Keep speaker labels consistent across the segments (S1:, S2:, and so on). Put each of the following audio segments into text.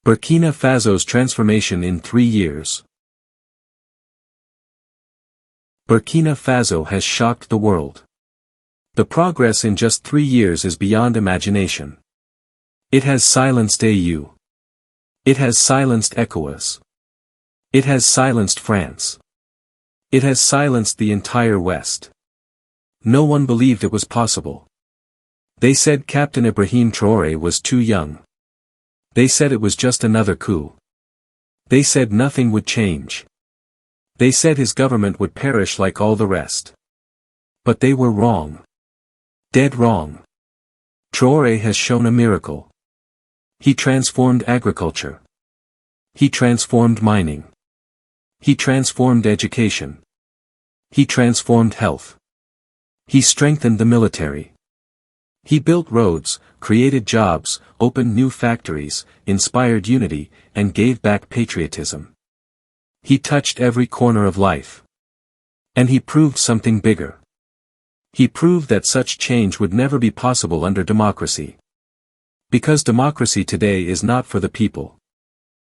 S1: Burkina Faso's transformation in 3 years. Burkina Faso has shocked the world. The progress in just 3 years is beyond imagination. It has silenced AU. It has silenced ECOWAS. It has silenced France. It has silenced the entire West. No one believed it was possible. They said Captain Ibrahim Traoré was too young. They said it was just another coup. They said nothing would change. They said his government would perish like all the rest. But they were wrong. Dead wrong. Traoré has shown a miracle. He transformed agriculture. He transformed mining. He transformed education. He transformed health. He strengthened the military. He built roads, created jobs, opened new factories, inspired unity, and gave back patriotism. He touched every corner of life. And he proved something bigger. He proved that such change would never be possible under democracy. Because democracy today is not for the people.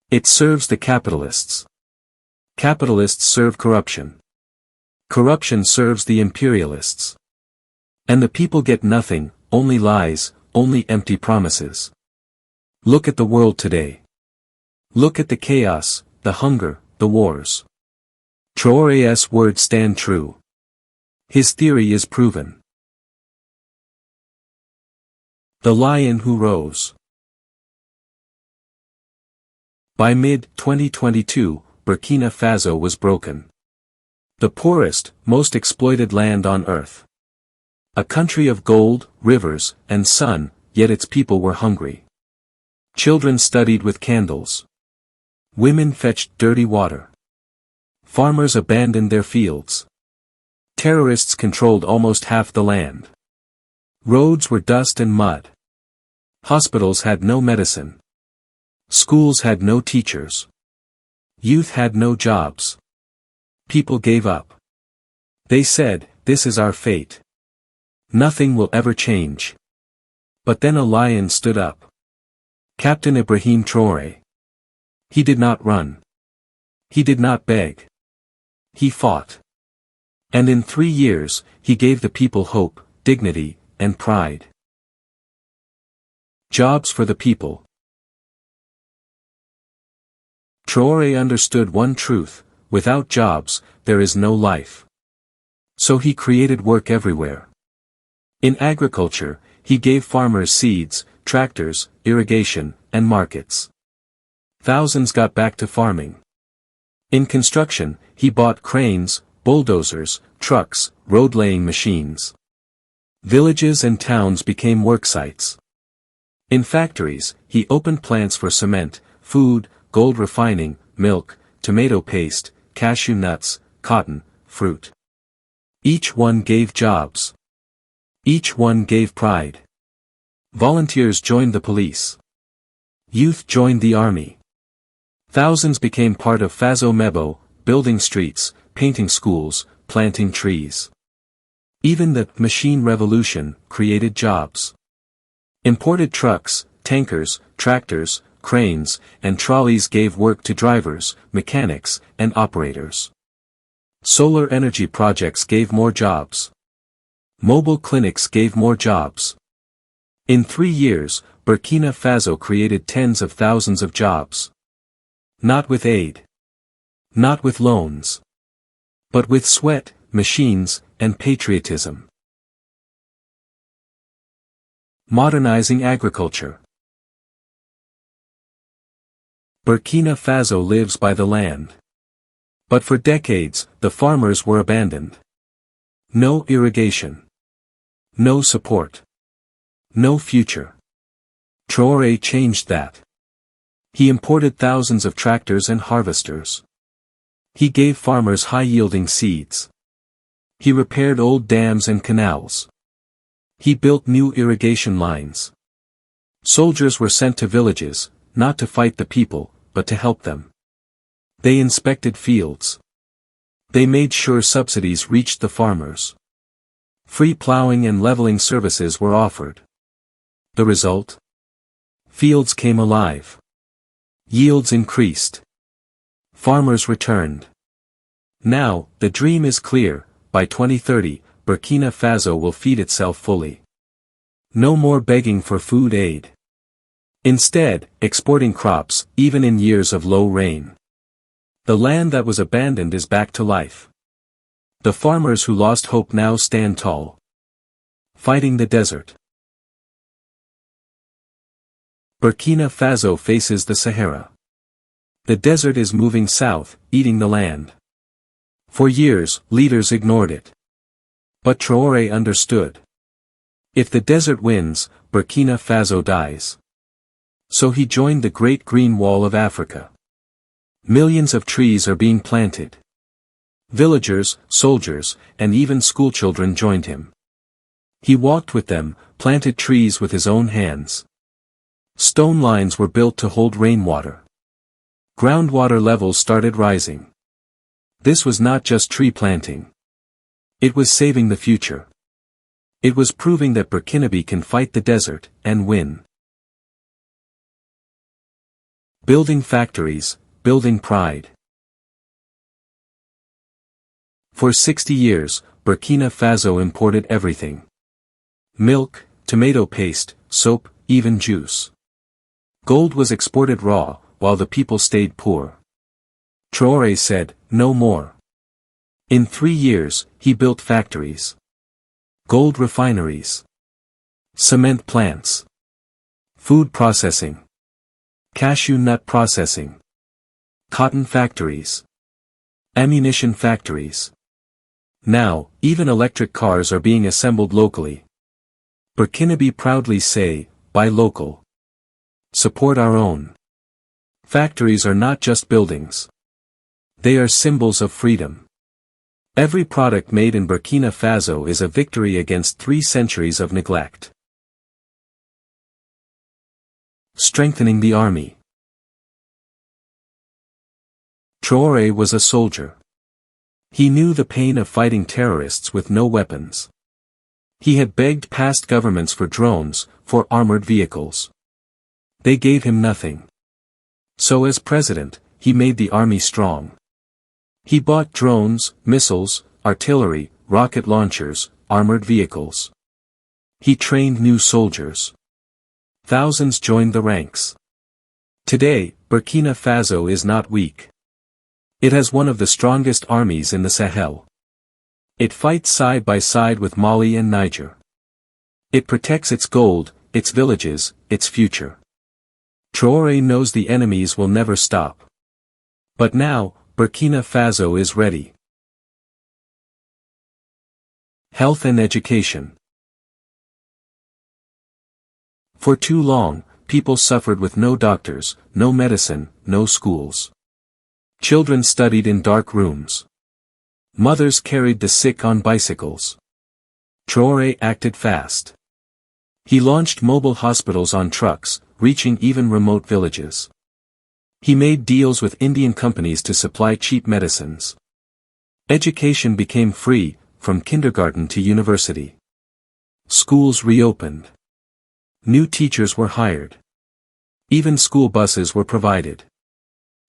S1: It serves the capitalists. Capitalists serve corruption. Corruption serves the imperialists. And the people get nothing, only lies, only empty promises. Look at the world today. Look at the chaos, the hunger, the wars. Traoré's words stand true. His theory is proven. The lion who rose. By mid-2022, Burkina Faso was broken. The poorest, most exploited land on earth. A country of gold, rivers, and sun, yet its people were hungry. Children studied with candles. Women fetched dirty water. Farmers abandoned their fields. Terrorists controlled almost half the land. Roads were dust and mud. Hospitals had no medicine. Schools had no teachers. Youth had no jobs. People gave up. They said, "This is our fate. Nothing will ever change." But then a lion stood up. Captain Ibrahim Traoré. He did not run. He did not beg. He fought. And in 3 years, he gave the people hope, dignity, and pride. Jobs for the people. Traoré understood one truth: without jobs, there is no life. So he created work everywhere. In agriculture, he gave farmers seeds, tractors, irrigation, and markets. Thousands got back to farming. In construction, he bought cranes, bulldozers, trucks, road-laying machines. Villages and towns became worksites. In factories, he opened plants for cement, food, gold refining, milk, tomato paste, cashew nuts, cotton, fruit. Each one gave jobs. Each one gave pride. Volunteers joined the police. Youth joined the army. Thousands became part of Faso Mebo, building streets, painting schools, planting trees. Even the machine revolution created jobs. Imported trucks, tankers, tractors, cranes, and trolleys gave work to drivers, mechanics, and operators. Solar energy projects gave more jobs. Mobile clinics gave more jobs. In 3 years, Burkina Faso created tens of thousands of jobs. Not with aid. Not with loans. But with sweat, machines, and patriotism. Modernizing agriculture. Burkina Faso lives by the land. But for decades, the farmers were abandoned. No irrigation. No support. No future. Traoré changed that. He imported thousands of tractors and harvesters. He gave farmers high-yielding seeds. He repaired old dams and canals. He built new irrigation lines. Soldiers were sent to villages, not to fight the people, but to help them. They inspected fields. They made sure subsidies reached the farmers. Free plowing and leveling services were offered. The result? Fields came alive. Yields increased. Farmers returned. Now, the dream is clear: by 2030, Burkina Faso will feed itself fully. No more begging for food aid. Instead, exporting crops, even in years of low rain. The land that was abandoned is back to life. The farmers who lost hope now stand tall. Fighting the desert. Burkina Faso faces the Sahara. The desert is moving south, eating the land. For years, leaders ignored it. But Traoré understood. If the desert wins, Burkina Faso dies. So he joined the Great Green Wall of Africa. Millions of trees are being planted. Villagers, soldiers, and even schoolchildren joined him. He walked with them, planted trees with his own hands. Stone lines were built to hold rainwater. Groundwater levels started rising. This was not just tree planting. It was saving the future. It was proving that Burkinabe can fight the desert, and win. Building factories, building pride. For 60 years, Burkina Faso imported everything. Milk, tomato paste, soap, even juice. Gold was exported raw, while the people stayed poor. Traoré said, "No more." In 3 years, he built factories. Gold refineries. Cement plants. Food processing. Cashew nut processing. Cotton factories. Ammunition factories. Now, even electric cars are being assembled locally. Burkinabe proudly say, "Buy local. Support our own." Factories are not just buildings. They are symbols of freedom. Every product made in Burkina Faso is a victory against 3 centuries of neglect. Strengthening the army. Traoré was a soldier. He knew the pain of fighting terrorists with no weapons. He had begged past governments for drones, for armored vehicles. They gave him nothing. So as president, he made the army strong. He bought drones, missiles, artillery, rocket launchers, armored vehicles. He trained new soldiers. Thousands joined the ranks. Today, Burkina Faso is not weak. It has one of the strongest armies in the Sahel. It fights side by side with Mali and Niger. It protects its gold, its villages, its future. Traoré knows the enemies will never stop. But now, Burkina Faso is ready. Health and education. For too long, people suffered with no doctors, no medicine, no schools. Children studied in dark rooms. Mothers carried the sick on bicycles. Traoré acted fast. He launched mobile hospitals on trucks, reaching even remote villages. He made deals with Indian companies to supply cheap medicines. Education became free, from kindergarten to university. Schools reopened. New teachers were hired. Even school buses were provided.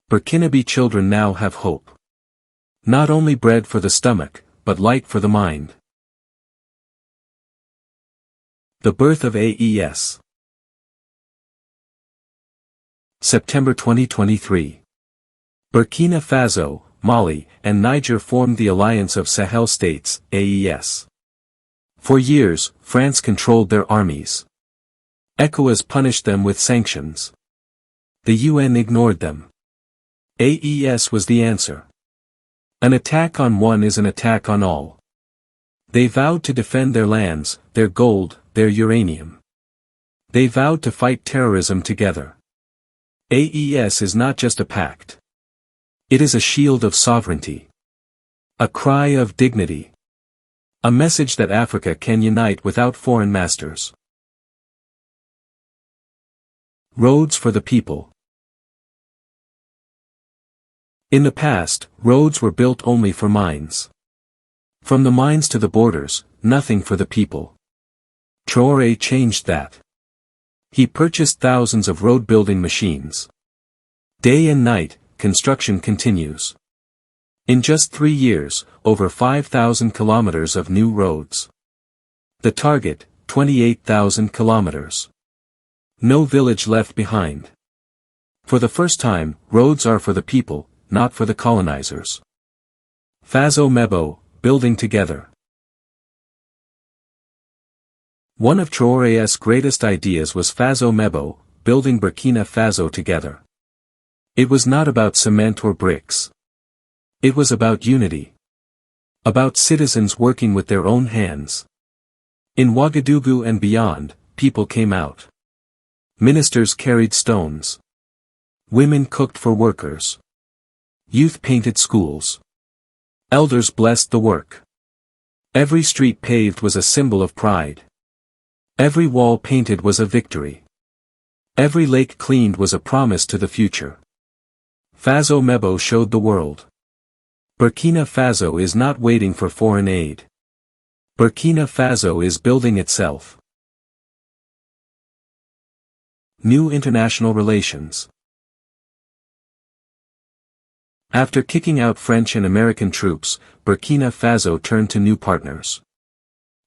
S1: Burkinabe children now have hope. Not only bread for the stomach, but light for the mind. The birth of AES. September 2023. Burkina Faso, Mali, and Niger formed the Alliance of Sahel States, AES. For years, France controlled their armies. ECOWAS punished them with sanctions. The UN ignored them. AES was the answer. An attack on one is an attack on all. They vowed to defend their lands, their gold, their uranium. They vowed to fight terrorism together. AES is not just a pact. It is a shield of sovereignty. A cry of dignity. A message that Africa can unite without foreign masters. Roads for the people. In the past, roads were built only for mines. From the mines to the borders, nothing for the people. Traoré changed that. He purchased thousands of road-building machines. Day and night, construction continues. In just 3 years, over 5,000 kilometers of new roads. The target, 28,000 kilometers. No village left behind. For the first time, roads are for the people, not for the colonizers. Faso Mebo, building together. One of Traoré's greatest ideas was Faso Mebo, building Burkina Faso together. It was not about cement or bricks. It was about unity. About citizens working with their own hands. In Ouagadougou and beyond, people came out. Ministers carried stones. Women cooked for workers. Youth painted schools. Elders blessed the work. Every street paved was a symbol of pride. Every wall painted was a victory. Every lake cleaned was a promise to the future. Faso Mebo showed the world. Burkina Faso is not waiting for foreign aid. Burkina Faso is building itself. New international relations. After kicking out French and American troops, Burkina Faso turned to new partners.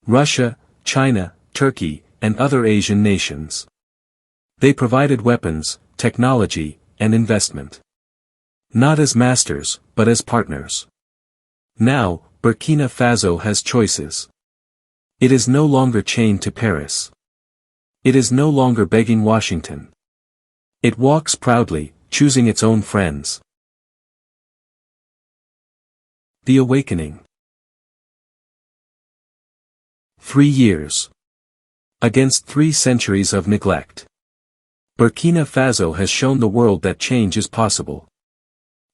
S1: Russia, China, Turkey, and other Asian nations. They provided weapons, technology, and investment. Not as masters, but as partners. Now, Burkina Faso has choices. It is no longer chained to Paris. It is no longer begging Washington. It walks proudly, choosing its own friends. The Awakening. 3 years. Against 3 centuries of neglect. Burkina Faso has shown the world that change is possible.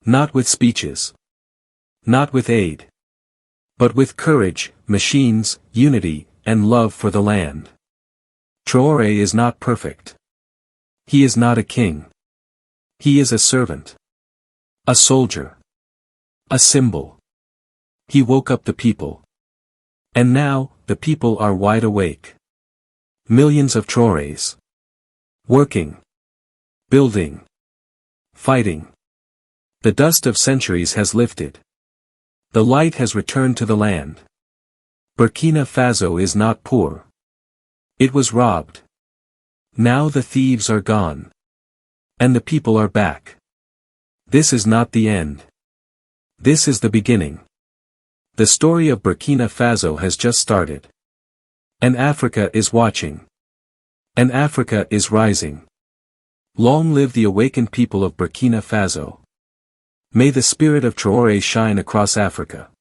S1: Not with speeches. Not with aid. But with courage, machines, unity, and love for the land. Traoré is not perfect. He is not a king. He is a servant. A soldier. A symbol. He woke up the people. And now, the people are wide awake. Millions of Traorés. Working. Building. Fighting. The dust of centuries has lifted. The light has returned to the land. Burkina Faso is not poor. It was robbed. Now the thieves are gone. And the people are back. This is not the end. This is the beginning. The story of Burkina Faso has just started. And Africa is watching. And Africa is rising. Long live the awakened people of Burkina Faso. May the spirit of Traoré shine across Africa.